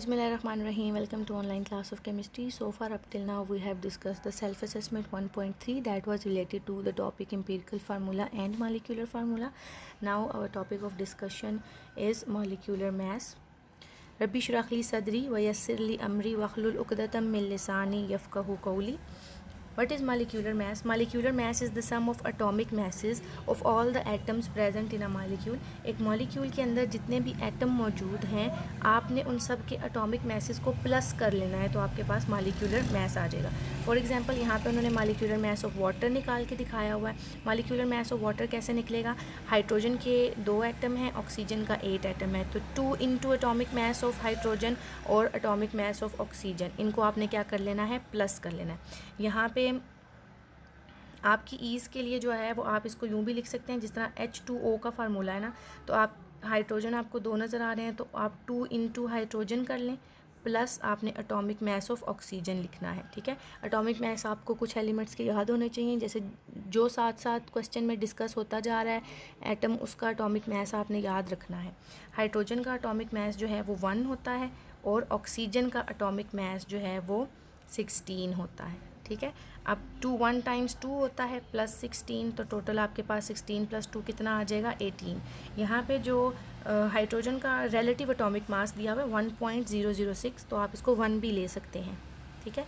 Bismillahirrahmanirrahim. Welcome to online class of chemistry. So far up till now we have discussed the self-assessment 1.3 that was related to the topic empirical formula and molecular formula. Now our topic of discussion is molecular mass. Rabbi shrah li sadri wa yassir li amri wahlul uqdatam min lisani yafqahu qawli. What is molecular mass? Molecular mass is the sum of atomic masses of all the atoms present in a molecule. एक molecule के अंदर जितने भी atom मौजूद हैं आपने उन सब के एटॉमिक मैसेस को प्लस कर लेना है तो आपके पास मॉलिक्यूलर मैस आ जाएगा. फॉर एग्जांपल यहाँ पे उन्होंने मॉलिक्यूलर मैस ऑफ वाटर निकाल के दिखाया हुआ है. मॉलिक्यूलर मैस ऑफ वाटर कैसे निकलेगा? हाइड्रोजन के 2 एटम हैं, ऑक्सीजन का 8 एटम है, तो 2 into atomic mass of hydrogen और एटॉमिक मैस ऑफ ऑक्सीजन, इनको आपने क्या कर लेना है? प्लस कर लेना है. यहाँ पे आपकी ईज़ के लिए जो है वो आप इसको यूँ भी लिख सकते हैं जिस तरह H2O का फार्मूला है ना, तो आप हाइड्रोजन आपको 2 नज़र आ रहे हैं तो आप 2 इंटू हाइड्रोजन कर लें प्लस आपने एटॉमिक मैस ऑफ ऑक्सीजन लिखना है. ठीक है, एटॉमिक मैस आपको कुछ एलिमेंट्स के याद होने चाहिए, जैसे जो साथ साथ क्वेश्चन में डिस्कस होता जा रहा है एटम उसका एटॉमिक मैस आपने याद रखना है. हाइड्रोजन का एटॉमिक मैस जो है वो 1 होता है और ऑक्सीजन का एटॉमिक मैस जो है वो 16 होता है. ठीक है, अब 1 टाइम्स 2 होता है प्लस 16, तो टोटल आपके पास 16 प्लस 2 कितना आ जाएगा? 18. यहाँ पे जो हाइड्रोजन का रिलेटिव एटॉमिक मास दिया हुआ है 1.006, तो आप इसको 1 भी ले सकते हैं. ठीक है,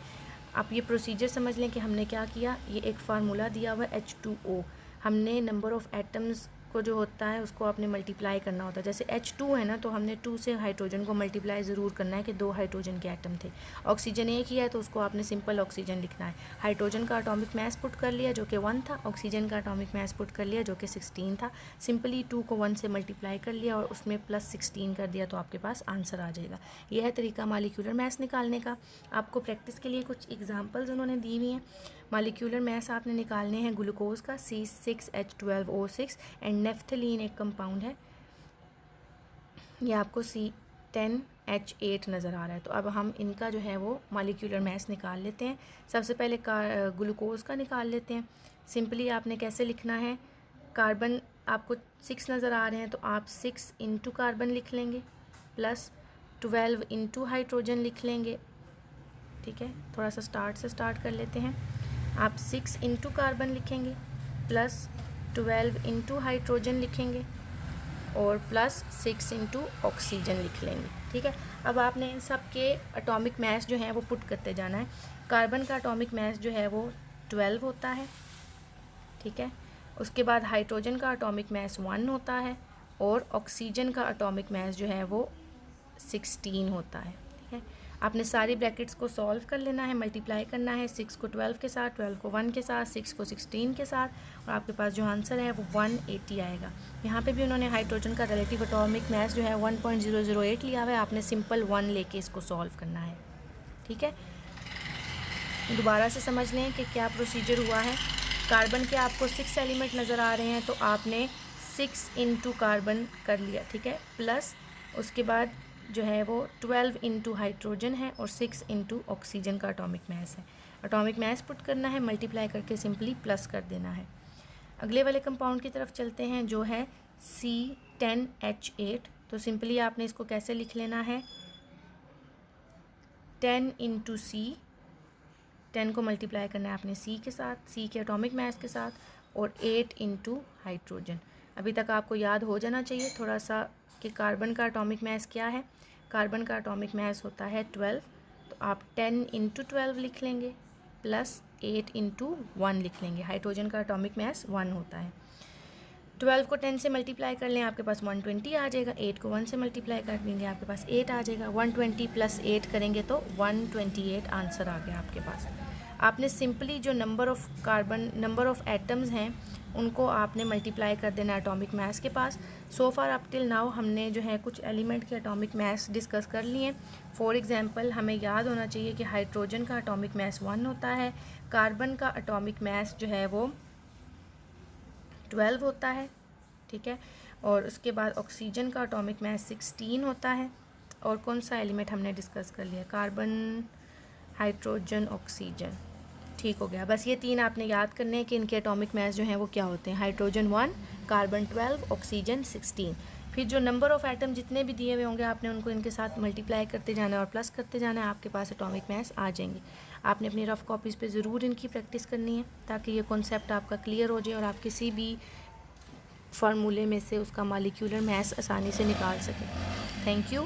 आप ये प्रोसीजर समझ लें कि हमने क्या किया. ये एक फार्मूला दिया हुआ है H2O, हमने नंबर ऑफ़ एटम्स को जो होता है उसको आपने मल्टीप्लाई करना होता है. जैसे H2 है ना, तो हमने 2 से हाइड्रोजन को मल्टीप्लाई ज़रूर करना है कि 2 हाइड्रोजन के एटम थे. ऑक्सीजन एक ही है तो उसको आपने सिंपल ऑक्सीजन लिखना है. हाइड्रोजन का एटॉमिक मैस पुट कर लिया जो कि 1 था, ऑक्सीजन का एटॉमिक मैस पुट कर लिया जो कि 16 था. सिंपली 2 को 1 से मल्टीप्लाई कर लिया और उसमें प्लस 16 कर दिया तो आपके पास आंसर आ जाएगा. यह है तरीका मॉलिक्यूलर मैस निकालने का. आपको प्रैक्टिस के लिए कुछ एग्जाम्पल्स उन्होंने दी हुई हैं. मॉलिक्यूलर मैस आपने निकालने हैं ग्लूकोज का C6H12O6 एंड नेफ्थलीन एक कंपाउंड है, ये आपको C10H8 नज़र आ रहा है. तो अब हम इनका जो है वो मॉलिक्यूलर मैस निकाल लेते हैं. सबसे पहले ग्लूकोज का निकाल लेते हैं. सिंपली आपने कैसे लिखना है? कार्बन आपको 6 नज़र आ रहे हैं तो आप 6 इंटू कार्बन लिख लेंगे प्लस 12 इंटू हाइड्रोजन लिख लेंगे. ठीक है, थोड़ा सा स्टार्ट से स्टार्ट कर लेते हैं. आप 6 इंटू कार्बन लिखेंगे प्लस 12 इंटू हाइड्रोजन लिखेंगे और प्लस 6 इंटू ऑक्सीजन लिख लेंगे. ठीक है, अब आपने इन सब के एटॉमिक मैस जो है वो पुट करते जाना है. कार्बन का एटॉमिक मैस जो है वो 12 होता है. ठीक है, उसके बाद हाइड्रोजन का एटॉमिक मैस 1 होता है और ऑक्सीजन का एटॉमिक मैस जो है वो 16 होता है. ठीक है, आपने सारी ब्रैकेट्स को सॉल्व कर लेना है, मल्टीप्लाई करना है. 6 को 12 के साथ, 12 को 1 के साथ, 6 को 16 के साथ, और आपके पास जो आंसर है वो 180 आएगा. यहाँ पे भी उन्होंने हाइड्रोजन का रिलेटिव एटॉमिक मैस जो है 1.008 लिया हुआ है, आपने सिंपल 1 लेके इसको सॉल्व करना है. ठीक है, दोबारा से समझ लें कि क्या प्रोसीजर हुआ है. कार्बन के आपको 6 एलिमेंट नज़र आ रहे हैं तो आपने 6 इंटू कार्बन कर लिया. ठीक है, प्लस उसके बाद जो है वो 12 इंटू हाइड्रोजन है और 6 इंटू ऑक्सीजन का एटॉमिक मैस है. एटॉमिक मैस पुट करना है, मल्टीप्लाई करके सिंपली प्लस कर देना है. अगले वाले कंपाउंड की तरफ चलते हैं जो है C10H8. तो सिंपली आपने इसको कैसे लिख लेना है? 10 इंटू C, 10 को मल्टीप्लाई करना है आपने C के साथ, C के एटॉमिक मैस के साथ, और 8 इंटू हाइड्रोजन. अभी तक आपको याद हो जाना चाहिए थोड़ा सा कि कार्बन का एटॉमिक मैस क्या है. कार्बन का एटॉमिक मैस होता है 12, तो आप 10 इंटू 12 लिख लेंगे प्लस 8 इंटू 1 लिख लेंगे. हाइड्रोजन का एटॉमिक मैस 1 होता है. 12 को 10 से मल्टीप्लाई कर लें, आपके पास 120 आ जाएगा. 8 को 1 से मल्टीप्लाई कर देंगे, आपके पास 8 आ जाएगा. 120 प्लस 8 करेंगे तो 128 आंसर आ गया आपके पास. आपने सिंपली जो नंबर ऑफ़ एटम्स हैं उनको आपने मल्टीप्लाई कर देना एटॉमिक मैस के पास. सो फार अप टिल नाउ हमने जो है कुछ एलिमेंट के एटॉमिक मैस डिस्कस कर लिए. फॉर एग्जांपल हमें याद होना चाहिए कि हाइड्रोजन का एटॉमिक मैस 1 होता है, कार्बन का एटॉमिक मैस जो है वो 12 होता है. ठीक है, और उसके बाद ऑक्सीजन का एटॉमिक मैस 16 होता है. और कौन सा एलिमेंट हमने डिस्कस कर लिया? Carbon, hydrogen, oxygen. ठीक हो गया. बस ये 3 आपने याद करने हैं कि इनके एटॉमिक मैस जो हैं वो क्या होते हैं. Hydrogen 1, carbon 12, oxygen 16. फिर जो नंबर ऑफ़ एटम जितने भी दिए हुए होंगे आपने उनको इनके साथ मल्टीप्लाई करते जाना है और प्लस करते जाना है, आपके पास एटॉमिक मास आ जाएंगे। आपने अपनी रफ़ कॉपीज़ पे ज़रूर इनकी प्रैक्टिस करनी है ताकि ये कॉन्सेप्ट आपका क्लियर हो जाए और आप किसी भी फार्मूले में से उसका मॉलिक्यूलर मास आसानी से निकाल सकें। Thank you.